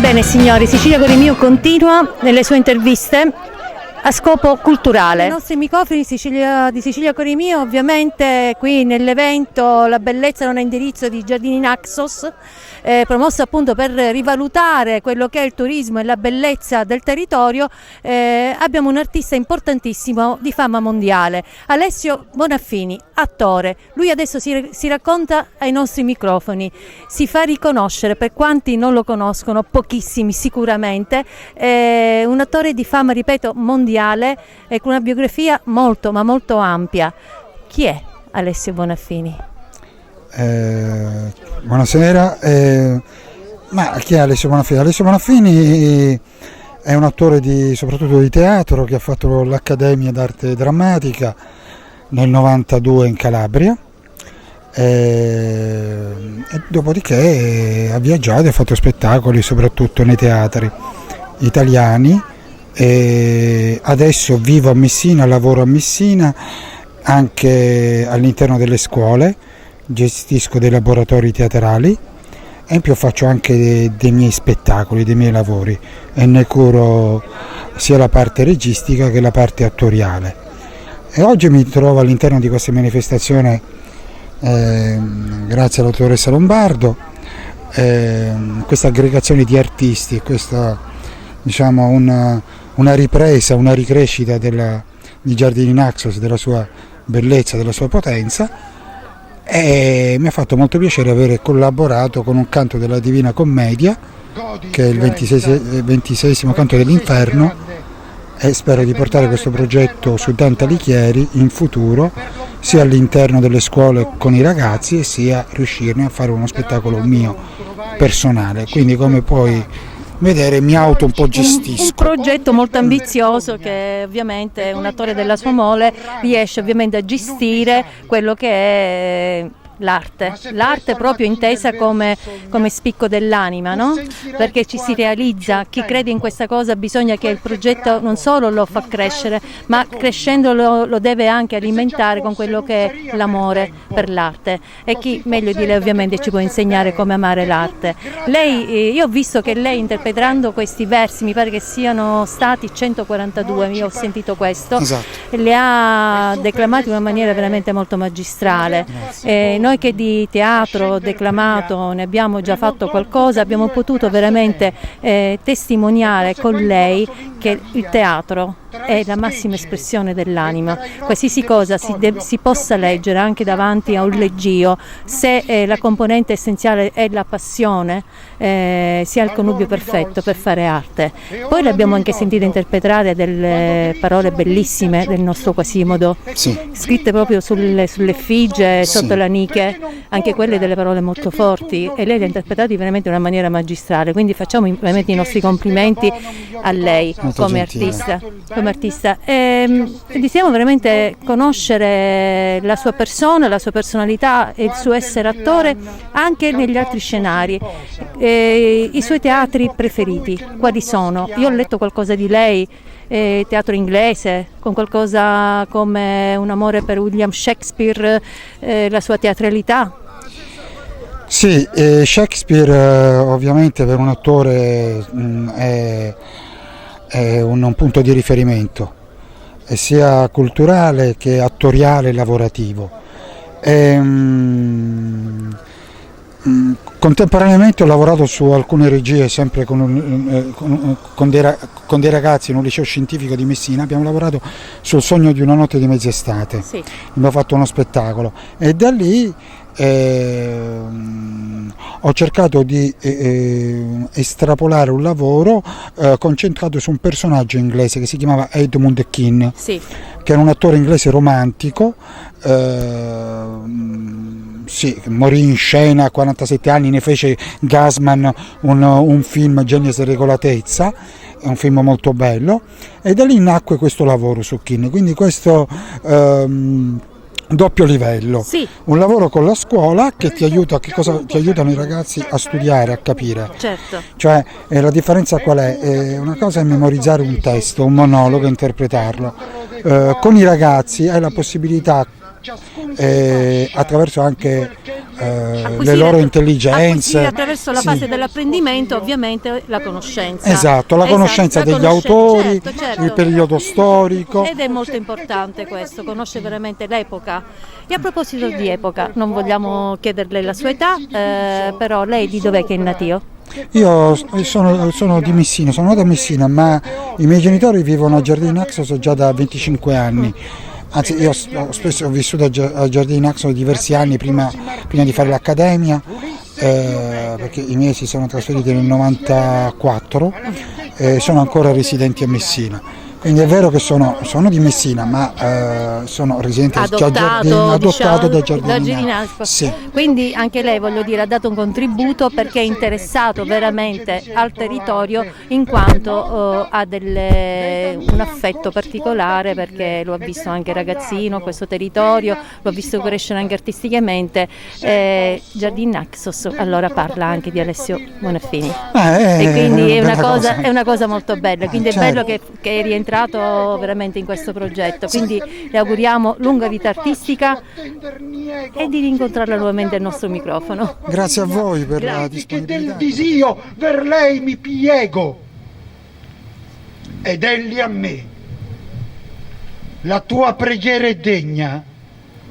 Bene signori, Sicilia Corimio continua nelle sue interviste a scopo culturale. I nostri microfoni di Sicilia Corimio, ovviamente qui nell'evento La bellezza non ha indirizzo di Giardini Naxos, promosso appunto per rivalutare quello che è il turismo e la bellezza del territorio. Abbiamo un artista importantissimo di fama mondiale, Alessio Bonaffini, attore. Lui adesso si racconta ai nostri microfoni, si fa riconoscere, per quanti non lo conoscono, pochissimi sicuramente, un attore di fama, ripeto, mondiale, e con una biografia molto ma molto ampia. Chi è Alessio Bonaffini? Buonasera, ma chi è Alessio Bonaffini? Alessio Bonaffini è un attore soprattutto di teatro che ha fatto l'Accademia d'Arte Drammatica nel 92 in Calabria, e dopodiché ha viaggiato e ha fatto spettacoli soprattutto nei teatri italiani. E adesso vivo a Messina, lavoro a Messina anche all'interno delle scuole, gestisco dei laboratori teatrali e in più faccio anche dei miei spettacoli, dei miei lavori, e ne curo sia la parte registica che la parte attoriale. E oggi mi trovo all'interno di questa manifestazione grazie alla dottoressa Lombardo, questa aggregazione di artisti, questa, diciamo, una ripresa, una ricrescita di Giardini Naxos, della sua bellezza, della sua potenza, e mi ha fatto molto piacere aver collaborato con un canto della Divina Commedia, che è il 26esimo canto dell'Inferno, e spero di portare questo progetto su Dante Alighieri in futuro, sia all'interno delle scuole con i ragazzi, e sia riuscirne a fare uno spettacolo mio personale. Quindi, come puoi vedere, mi un po' gestisco. Un progetto molto ambizioso che ovviamente un attore della sua mole riesce ovviamente a gestire quello che è l'arte proprio intesa come spicco dell'anima, no? Perché ci si realizza, chi crede in questa cosa bisogna che il progetto non solo lo fa crescere, ma crescendo lo deve anche alimentare con quello che è l'amore per l'arte, e chi meglio di lei ovviamente ci può insegnare come amare l'arte. Io ho visto che lei, interpretando questi versi, mi pare che siano stati 142, io ho sentito questo, esatto, le ha declamati in una maniera veramente molto magistrale. Noi che di teatro declamato ne abbiamo già fatto qualcosa, abbiamo potuto veramente testimoniare con lei che il teatro è la massima espressione dell'anima. Qualsiasi cosa si possa leggere anche davanti a un leggio, se la componente essenziale è la passione, si ha il connubio perfetto per fare arte. Poi l'abbiamo anche sentita interpretare delle parole bellissime del nostro Quasimodo, sì, scritte proprio sull'effigie, sotto la niche, anche quelle delle parole molto forti, e lei le ha interpretate veramente in una maniera magistrale, quindi facciamo veramente i nostri complimenti a lei come artista. Desiamo veramente conoscere la sua persona, la sua personalità e il suo essere attore anche negli altri scenari. I suoi teatri preferiti quali sono? Io ho letto qualcosa di lei, teatro inglese, con qualcosa come un amore per William Shakespeare, la sua teatralità. Sì, Shakespeare ovviamente per un attore è un punto di riferimento, sia culturale che attoriale e lavorativo. Contemporaneamente ho lavorato su alcune regie sempre con dei ragazzi in un liceo scientifico di Messina. Abbiamo lavorato sul Sogno di una notte di mezz'estate, sì. Abbiamo fatto uno spettacolo e da lì ho cercato di estrapolare un lavoro concentrato su un personaggio inglese che si chiamava Edmund Kean, sì, che era un attore inglese romantico, sì, morì in scena a 47 anni, ne fece Gassman un film, Genius e Regolatezza, è un film molto bello, e da lì nacque questo lavoro su Kean, quindi questo doppio livello, sì, un lavoro con la scuola che ti aiuta, che cosa ti aiutano i ragazzi a studiare, a capire, certo. Cioè la differenza qual è? Una cosa è memorizzare un testo, un monologo, interpretarlo, con i ragazzi hai la possibilità attraverso anche le loro intelligenze. Attraverso la fase dell'apprendimento, ovviamente la conoscenza. Esatto, la conoscenza degli autori, certo. il periodo storico. Ed è molto importante questo, conoscere veramente l'epoca. E a proposito di epoca, non vogliamo chiederle la sua età, però lei di dov'è che è natio? Io sono di Messina, sono nato a Messina, ma i miei genitori vivono a Giardini Naxos già da 25 anni. Anzi, io spesso ho vissuto a Giardini Naxos diversi anni prima di fare l'accademia, perché i miei si sono trasferiti nel 94 e sono ancora residenti a Messina. Quindi è vero che sono di Messina, ma sono residente adottato da Giardini Naxos. Sì. Quindi anche lei, voglio dire, ha dato un contributo perché è interessato veramente al territorio, in quanto ha un affetto particolare, perché lo ha visto anche ragazzino, questo territorio, lo ha visto crescere anche artisticamente. Giardini Naxos allora parla anche di Alessio Buonaffini. E quindi è una cosa molto bella, quindi è bello che è rientrato veramente in questo progetto, quindi le auguriamo lunga vita artistica e di rincontrarla nuovamente al nostro microfono. Grazie a voi per la disponibilità. Del disio per lei mi piego ed egli a me. La tua preghiera è degna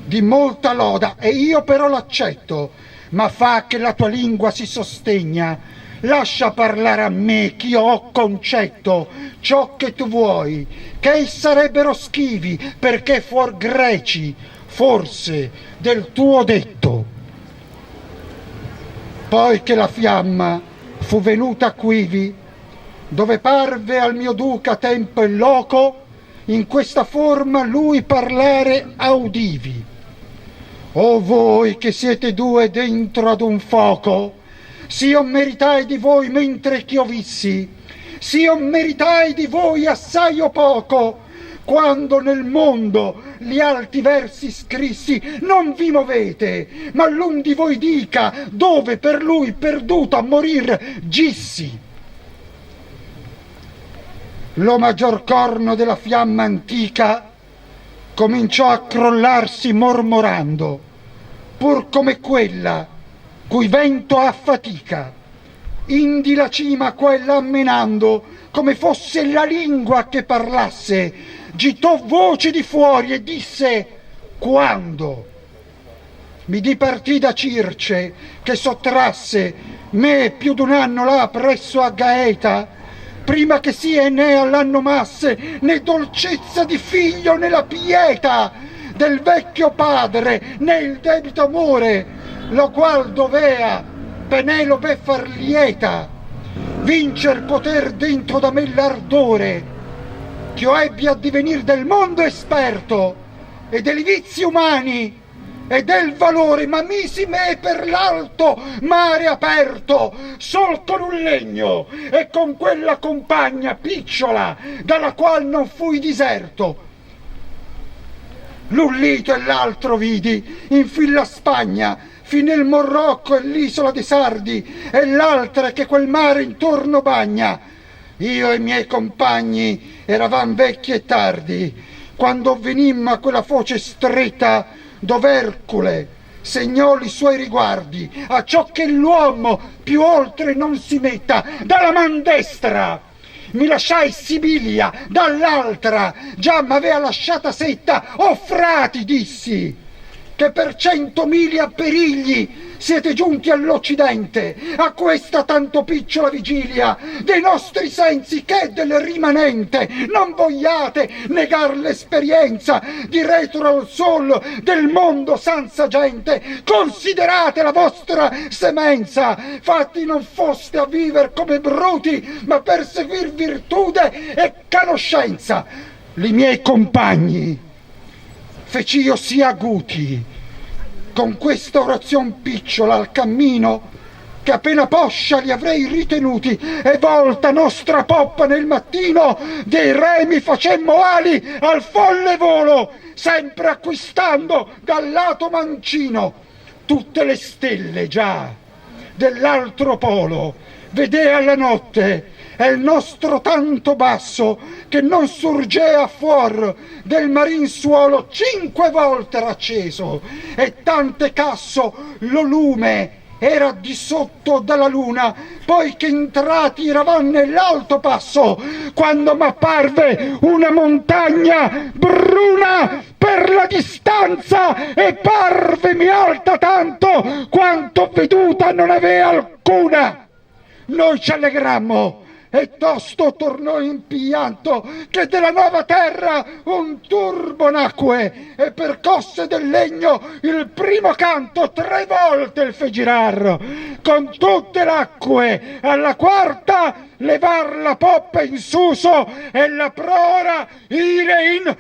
di molta loda e io però l'accetto, ma fa che la tua lingua si sostegna. Lascia parlare a me, che io ho concetto ciò che tu vuoi, che sarebbero schivi, perché fuor greci, forse, del tuo detto. Poi che la fiamma fu venuta quivi, dove parve al mio duca tempo e loco, in questa forma lui parlare audivi. O voi che siete due dentro ad un fuoco, s'io meritai di voi mentre ch'io vissi, s'io meritai di voi assai o poco, quando nel mondo gli alti versi scrissi, non vi movete, ma l'un di voi dica dove per lui perduto a morir gissi. Lo maggior corno della fiamma antica cominciò a crollarsi mormorando, pur come quella cui vento ha fatica, indi la cima qua e là menando, come fosse la lingua che parlasse, gittò voce di fuori e disse: quando? Mi dipartì da Circe, che sottrasse me più d'un anno là presso a Gaeta, prima che sia né all'anno masse, né dolcezza di figlio, né la pietà del vecchio padre, né il debito amore, lo qual dovea Penelope far lieta, vincer poter dentro da me l'ardore, ch'io ebbi a divenir del mondo esperto, e dei vizi umani, e del valore, ma misi me per l'alto mare aperto, sol con un legno, e con quella compagna picciola, dalla qual non fui diserto. L'un lito e l'altro vidi, infin la Spagna, fin nel Morrocco e l'isola dei Sardi, e l'altra che quel mare intorno bagna. Io e i miei compagni eravam vecchi e tardi, quando venimmo a quella foce stretta, dov'Ercule segnò i suoi riguardi, a ciò che l'uomo più oltre non si metta, dalla man destra. Mi lasciai Sibilia, dall'altra già m'avea lasciata setta. O frati, dissi, che per 100 mili a perigli siete giunti all'Occidente, a questa tanto picciola vigilia dei nostri sensi che del rimanente non vogliate negar l'esperienza di retro al sol del mondo senza gente. Considerate la vostra semenza, fatti non foste a viver come bruti, ma per seguir virtude e conoscenza. Li miei compagni feci io sia aguti con questa orazione picciola al cammino, che appena poscia li avrei ritenuti, e volta nostra poppa nel mattino dei remi facemmo ali al folle volo, sempre acquistando dal lato mancino tutte le stelle già dell'altro polo. Vedea alla notte è il nostro tanto basso che non surgea fuor del marin suolo 5 volte racceso, e tante casso lo lume era di sotto dalla luna, poi che entrati eravan nell'alto passo, quando m'apparve una montagna bruna per la distanza, e parvemi alta tanto quanto veduta non avea alcuna. Noi ci allegrammo, e tosto tornò in pianto che della nuova terra un turbo nacque, e percosse del legno il primo canto 3 volte il fe girar, con tutte l'acque alla quarta levar la poppa in suso e la prora ire in